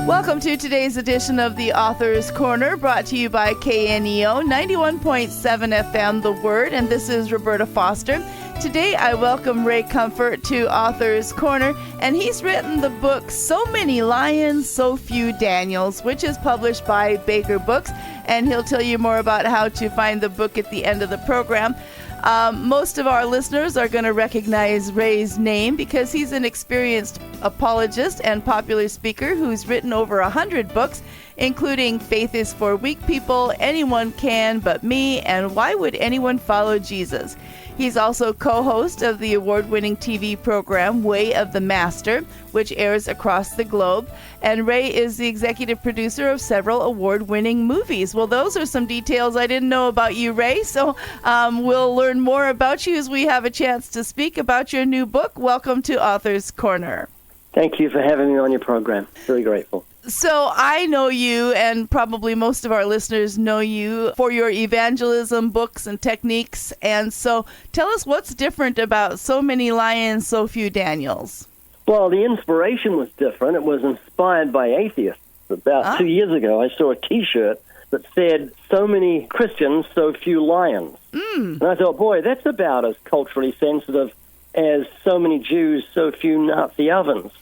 Welcome to today's edition of the Author's Corner, brought to you by KNEO 91.7 FM, The Word, and this is Roberta Foster. Today I welcome Ray Comfort to Author's Corner, and he's written the book So Many Lions, So Few Daniels, which is published by Baker Books, and he'll tell you more about how to find the book at the end of the program. Most of our listeners are going to recognize Ray's name because he's an experienced apologist and popular speaker who's written over 100 books, including Faith is for Weak People, Anyone Can But Me, and Why Would Anyone Follow Jesus? He's also co-host of the award-winning TV program Way of the Master, which airs across the globe. And Ray is the executive producer of several award-winning movies. Well, those are some details I didn't know about you, Ray. So we'll learn more about you as we have a chance to speak about your new book. Welcome to Author's Corner. Thank you for having me on your program. Very grateful. So I know you, and probably most of our listeners know you for your evangelism books and techniques. And so tell us what's different about So Many Lions, So Few Daniels. Well, the inspiration was different. It was inspired by atheists. About 2 years ago, I saw a T-shirt that said, "So many Christians, so few lions." And I thought, boy, that's about as culturally sensitive as so many Jews, so few Nazi ovens.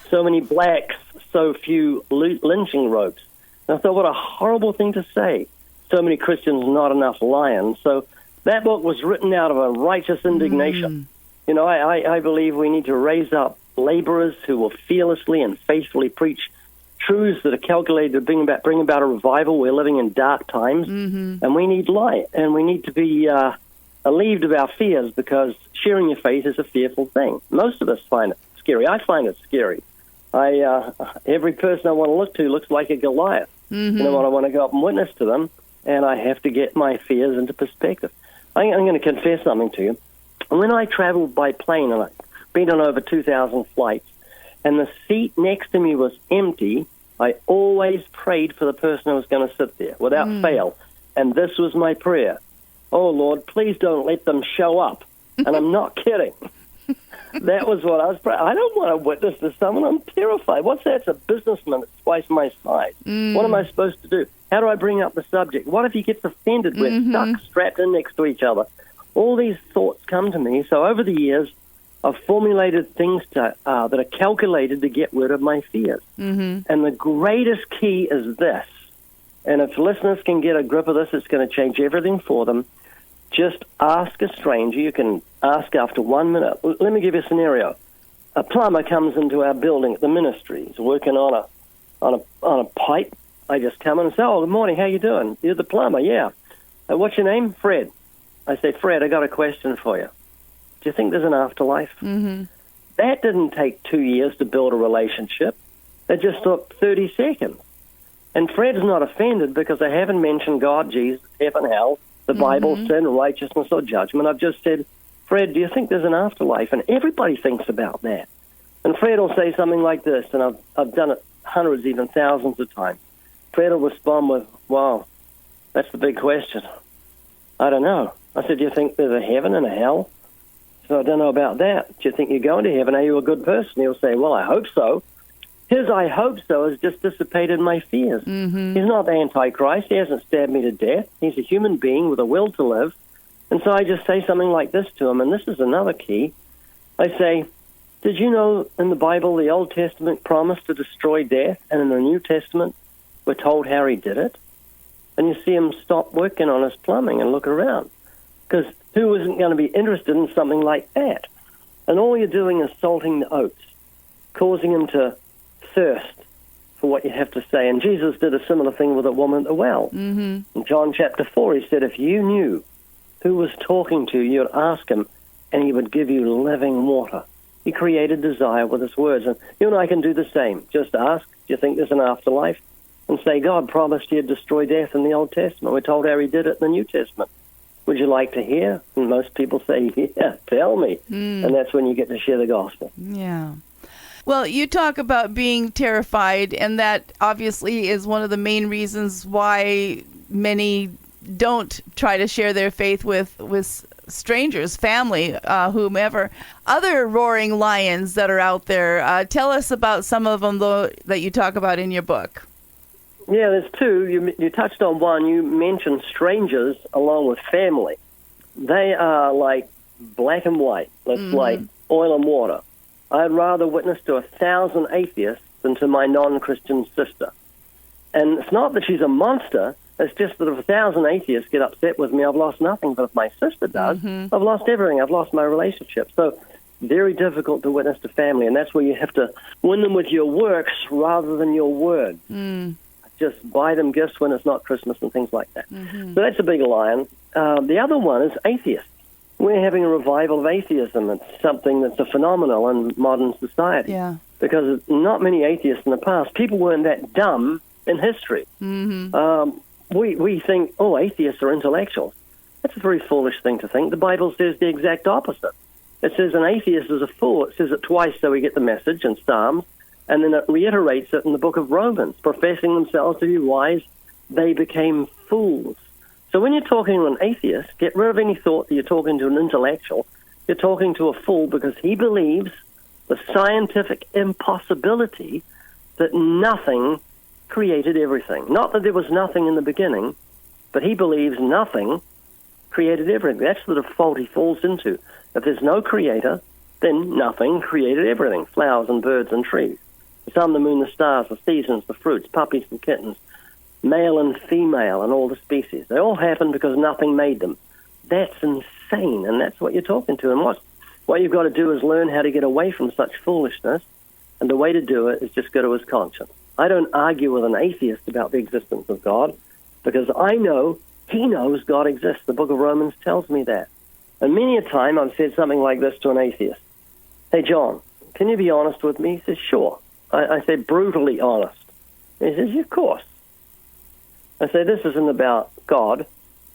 So many blacks, so few lynching ropes. And I thought, what a horrible thing to say. So many Christians, not enough lions. So that book was written out of a righteous indignation. You know, I believe we need to raise up laborers who will fearlessly and faithfully preach truths that are calculated to bring about a revival. We're living in dark times, and we need light, and we need to be relieved of our fears, because sharing your faith is a fearful thing. Most of us find it scary. I find it scary. Every person I want to look to looks like a Goliath. You know what? I want to go up and witness to them, and I have to get my fears into perspective. I'm going to confess something to you. When I traveled by plane, and I've been on over 2,000 flights, and the seat next to me was empty, I always prayed for the person who was going to sit there without fail. And this was my prayer. Oh, Lord, please don't let them show up. And I'm not kidding. That was what I was praying. I don't want to witness to someone. I'm terrified. What's that? It's a businessman that's twice my size. What am I supposed to do? How do I bring up the subject? What if he gets offended? We're stuck, strapped in next to each other. All these thoughts come to me. So over the years, I've formulated things that are calculated to get rid of my fears. And the greatest key is this. And if listeners can get a grip of this, it's going to change everything for them. Just ask a stranger. You can ask after 1 minute. Let me give you a scenario. A plumber comes into our building at the ministry. He's working on a pipe. I just come in and say, "Oh, good morning. How you doing? You're the plumber?" "Yeah." "What's your name?" "Fred." I say, "Fred, I got a question for you. Do you think there's an afterlife?" That didn't take 2 years to build a relationship. It just took 30 seconds. And Fred's not offended because I haven't mentioned God, Jesus, heaven, hell, the Bible, sin, righteousness, or judgment. I've just said, "Fred, do you think there's an afterlife?" And everybody thinks about that. And Fred will say something like this, and I've done it hundreds, even thousands of times. Fred will respond with, "Wow, that's the big question. I don't know." I said, "Do you think there's a heaven and a hell?" So "I don't know about that. Do you think you're going to heaven? Are you a good person?" He'll say, "Well, I hope so." His "I hope so" has just dissipated my fears. He's not the Antichrist. He hasn't stabbed me to death. He's a human being with a will to live. And so I just say something like this to him, and this is another key. I say, "Did you know in the Bible the Old Testament promised to destroy death, and in the New Testament we're told how he did it?" And you see him stop working on his plumbing and look around, because who isn't going to be interested in something like that? And all you're doing is salting the oats, causing him to thirst for what you have to say. And Jesus did a similar thing with a woman at the well. In John chapter 4, he said, if you knew who was talking to you, you'd ask him, and he would give you living water. He created desire with his words. And you and I can do the same. Just ask, do you think there's an afterlife? And say, God promised he'd destroy death in the Old Testament. We're told how he did it in the New Testament. Would you like to hear? And most people say, yeah, tell me. And that's when you get to share the gospel. Yeah. Well, you talk about being terrified, and that obviously is one of the main reasons why many don't try to share their faith with strangers, family, whomever. Other roaring lions that are out there. Tell us about some of them, though, that you talk about in your book. Yeah, there's two. You touched on one. You mentioned strangers along with family. They are like black and white. It's like oil and water. I'd rather witness to 1,000 atheists than to my non-Christian sister. And it's not that she's a monster. It's just that if 1,000 atheists get upset with me, I've lost nothing. But if my sister does, I've lost everything. I've lost my relationship. So very difficult to witness to family. And that's where you have to win them with your works rather than your word. Just buy them gifts when it's not Christmas and things like that. So that's a big lion. The other one is atheists. We're having a revival of atheism. It's something that's a phenomenon in modern society. Yeah. Because not many atheists in the past. People weren't that dumb in history. We think, atheists are intellectuals. That's a very foolish thing to think. The Bible says the exact opposite. It says an atheist is a fool. It says it twice so we get the message in Psalms. And then it reiterates it in the book of Romans. Professing themselves to be wise, they became fools. So when you're talking to an atheist, get rid of any thought that you're talking to an intellectual. You're talking to a fool because he believes the scientific impossibility that nothing created everything. Not that there was nothing in the beginning, but he believes nothing created everything. That's the default he falls into. If there's no creator, then nothing created everything. Flowers and birds and trees. The sun, the moon, the stars, the seasons, the fruits, puppies and kittens, male and female, and all the species. They all happened because nothing made them. That's insane, and that's what you're talking to. And what you've got to do is learn how to get away from such foolishness, and the way to do it is just go to his conscience. I don't argue with an atheist about the existence of God, because I know he knows God exists. The book of Romans tells me that. And many a time I've said something like this to an atheist. Hey, John, can you be honest with me? He says, sure. I say, brutally honest. He says, yeah, of course. I say, this isn't about God.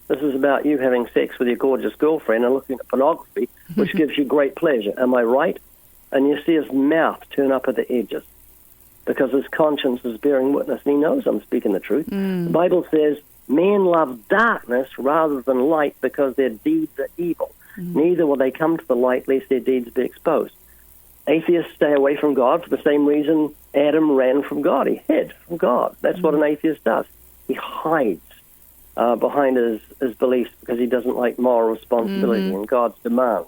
This is about you having sex with your gorgeous girlfriend and looking at pornography, which gives you great pleasure. Am I right? And you see his mouth turn up at the edges because his conscience is bearing witness, and he knows I'm speaking the truth. The Bible says, men love darkness rather than light because their deeds are evil. Neither will they come to the light lest their deeds be exposed. Atheists stay away from God for the same reason Adam ran from God. He hid from God. That's what an atheist does. He hides behind his beliefs because he doesn't like moral responsibility and God's demands.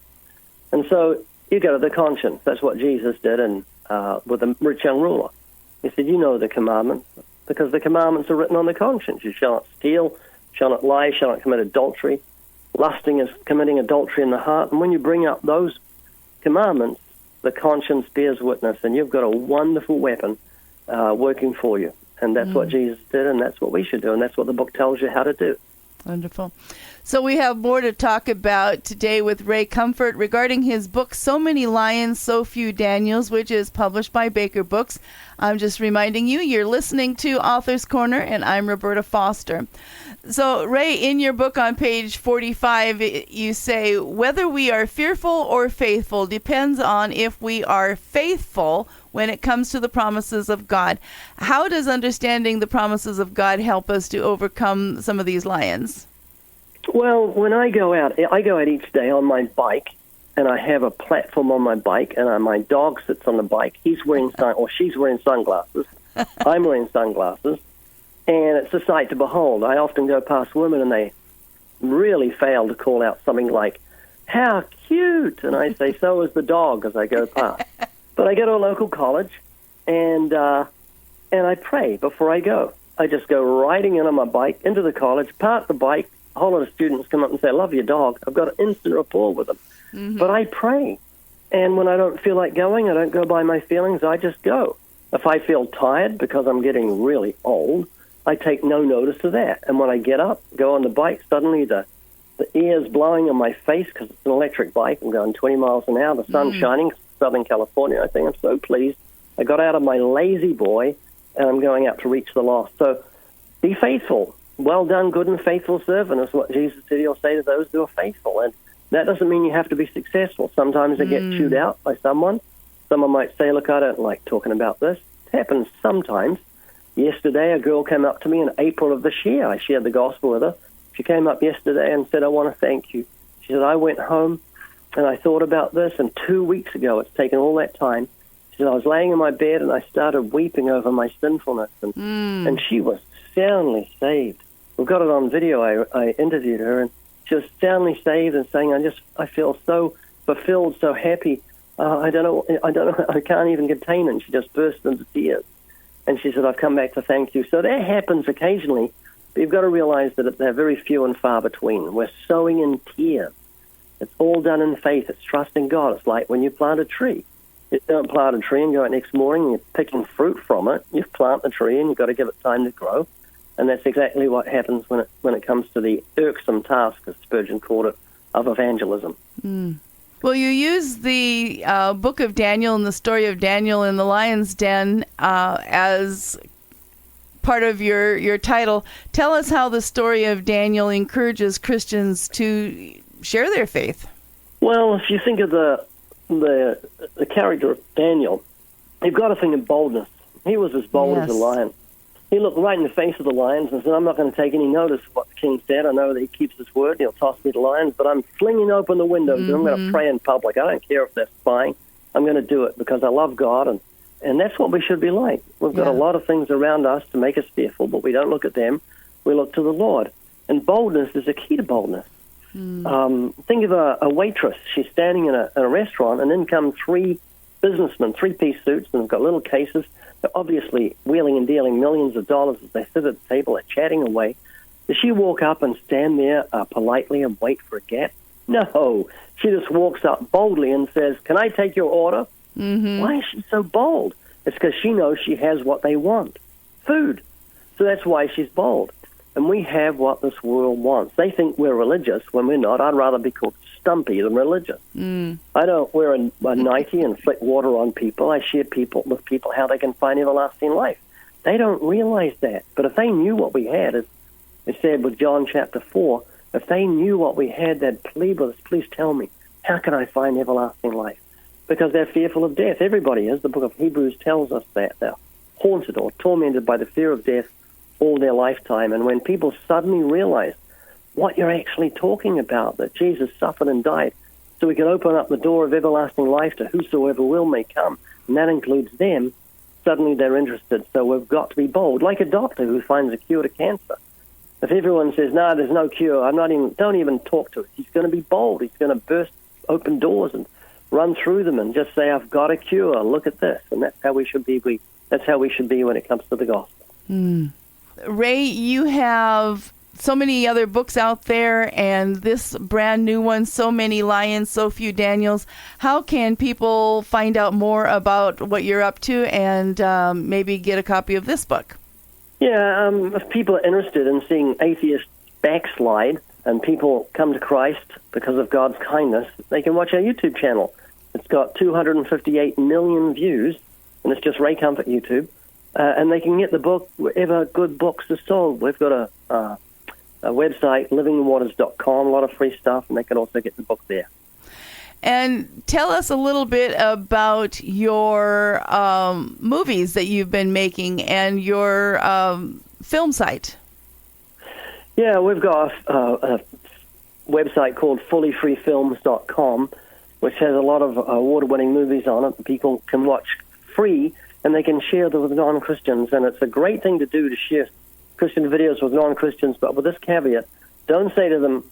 And so you go to the conscience. That's what Jesus did with the rich young ruler. He said, you know the commandments, because the commandments are written on the conscience. You shall not steal, shall not lie, shall not commit adultery. Lusting is committing adultery in the heart. And when you bring up those commandments, the conscience bears witness, and you've got a wonderful weapon working for you. And that's what Jesus did, and that's what we should do, and that's what the book tells you how to do. Wonderful. So we have more to talk about today with Ray Comfort regarding his book, So Many Lions, So Few Daniels, which is published by Baker Books. I'm just reminding you, you're listening to Author's Corner, and I'm Roberta Foster. So, Ray, in your book on page 45, you say, whether we are fearful or faithful depends on if we are faithful when it comes to the promises of God. How does understanding the promises of God help us to overcome some of these lions? Well, when I go out each day on my bike, and I have a platform on my bike, and my dog sits on the bike. He's wearing she's wearing sunglasses. I'm wearing sunglasses. And it's a sight to behold. I often go past women, and they really fail to call out something like, how cute! And I say, so is the dog, as I go past. But I go to a local college, and I pray before I go. I just go riding in on my bike into the college, park the bike, a whole lot of students come up and say, I love your dog. I've got an instant rapport with them. But I pray. And when I don't feel like going, I don't go by my feelings, I just go. If I feel tired because I'm getting really old, I take no notice of that. And when I get up, go on the bike, suddenly the air's blowing on my face because it's an electric bike. I'm going 20 miles an hour. The sun's shining, Southern California. I think I'm so pleased. I got out of my lazy boy, and I'm going out to reach the lost. So be faithful. Well done, good and faithful servant is what Jesus said he'll say to those who are faithful. And that doesn't mean you have to be successful. Sometimes they get chewed out by someone. Someone might say, look, I don't like talking about this. It happens sometimes. Yesterday, a girl came up to me in April of this year. I shared the gospel with her. She came up yesterday and said, I want to thank you. She said, I went home and I thought about this, and 2 weeks ago, it's taken all that time. She said, I was laying in my bed and I started weeping over my sinfulness, and she was soundly saved. We've got it on video. I interviewed her, and she was soundly saved and saying, I feel so fulfilled, so happy. I don't know, I can't even contain it. And she just burst into tears. And she said, I've come back to thank you. So that happens occasionally, but you've got to realize that they're very few and far between. We're sowing in tears. It's all done in faith. It's trusting God. It's like when you plant a tree. You don't plant a tree and go out next morning and you're picking fruit from it. You plant the tree and you've got to give it time to grow. And that's exactly what happens when it comes to the irksome task, as Spurgeon called it, of evangelism. Well, you use the book of Daniel and the story of Daniel in the lion's den as part of your title. Tell us how the story of Daniel encourages Christians to share their faith. Well, if you think of the character of Daniel, you've got to think of boldness. He was as bold as a lion. He looked right in the face of the lions and said, I'm not going to take any notice of what the king said. I know that he keeps his word. He'll toss me to lions, but I'm flinging open the windows and I'm going to pray in public. I don't care if they're spying. I'm going to do it because I love God, and that's what we should be like. We've got a lot of things around us to make us fearful, but we don't look at them. We look to the Lord. And boldness is a key to boldness. Think of a waitress. She's standing in a restaurant, and in come three businessmen, three-piece suits, and they've got little cases. They're obviously wheeling and dealing millions of dollars as they sit at the table. They're chatting away. Does she walk up and stand there politely and wait for a gap? No. She just walks up boldly and says, can I take your order? Why is she so bold? It's because she knows she has what they want, food. So that's why she's bold. And we have what this world wants. They think we're religious when we're not. I'd rather be called stumpy than religious. I don't wear a nightie and flick water on people. I share with people how they can find everlasting life. They don't realize that. But if they knew what we had, as it said with John chapter 4, if they knew what we had, they'd plead with us, please tell me, how can I find everlasting life? Because they're fearful of death. Everybody is. The book of Hebrews tells us that. They're haunted or tormented by the fear of death all their lifetime. And when people suddenly realize what you're actually talking about, that Jesus suffered and died so we can open up the door of everlasting life to whosoever will may come, and that includes them, suddenly they're interested. So we've got to be bold, like a doctor who finds a cure to cancer. If everyone says, no, there's no cure, don't even talk to it. He's going to be bold. He's going to burst open doors and run through them and just say, I've got a cure. Look at this. And that's how we should be. That's how we should be when it comes to the gospel. Ray, you have so many other books out there, and this brand new one, So Many Lions, So Few Daniels. How can people find out more about what you're up to and maybe get a copy of this book? Yeah, if people are interested in seeing atheists backslide and people come to Christ because of God's kindness, they can watch our YouTube channel. It's got 258 million views, and it's just Ray Comfort YouTube. And they can get the book wherever good books are sold. We've got a website, livingwaters.com, a lot of free stuff, and they can also get the book there. And tell us a little bit about your movies that you've been making and your film site. Yeah, we've got a website called fullyfreefilms.com, which has a lot of award-winning movies on it. People can watch free, and they can share them with non-Christians. And it's a great thing to do, to share Christian videos with non-Christians, but with this caveat, don't say to them,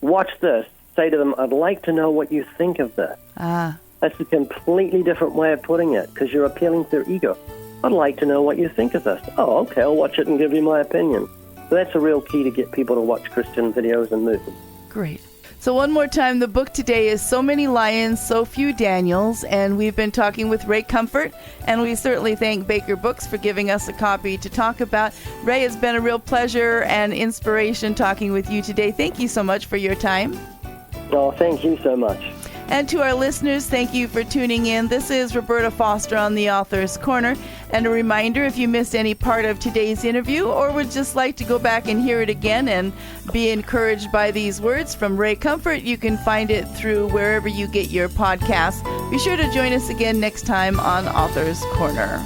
watch this. Say to them, I'd like to know what you think of this. That's a completely different way of putting it, because you're appealing to their ego. I'd like to know what you think of this. Oh, okay, I'll watch it and give you my opinion. So that's a real key to get people to watch Christian videos and movies. Great. So one more time, the book today is So Many Lions, So Few Daniels, and we've been talking with Ray Comfort, and we certainly thank Baker Books for giving us a copy to talk about. Ray, it's been a real pleasure and inspiration talking with you today. Thank you so much for your time. Oh, thank you so much. And to our listeners, thank you for tuning in. This is Roberta Foster on the Author's Corner. And a reminder, if you missed any part of today's interview or would just like to go back and hear it again and be encouraged by these words from Ray Comfort, you can find it through wherever you get your podcasts. Be sure to join us again next time on Author's Corner.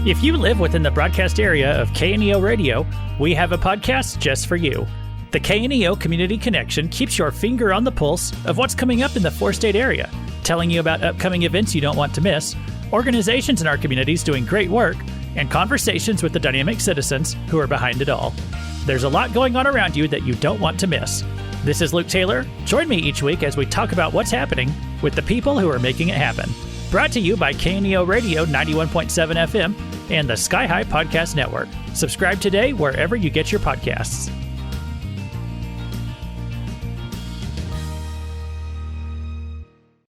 If you live within the broadcast area of KNEO Radio, we have a podcast just for you. The KNEO Community Connection keeps your finger on the pulse of what's coming up in the four-state area, telling you about upcoming events you don't want to miss, organizations in our communities doing great work, and conversations with the dynamic citizens who are behind it all. There's a lot going on around you that you don't want to miss. This is Luke Taylor. Join me each week as we talk about what's happening with the people who are making it happen. Brought to you by KNEO Radio 91.7 FM and the Sky High Podcast Network. Subscribe today wherever you get your podcasts.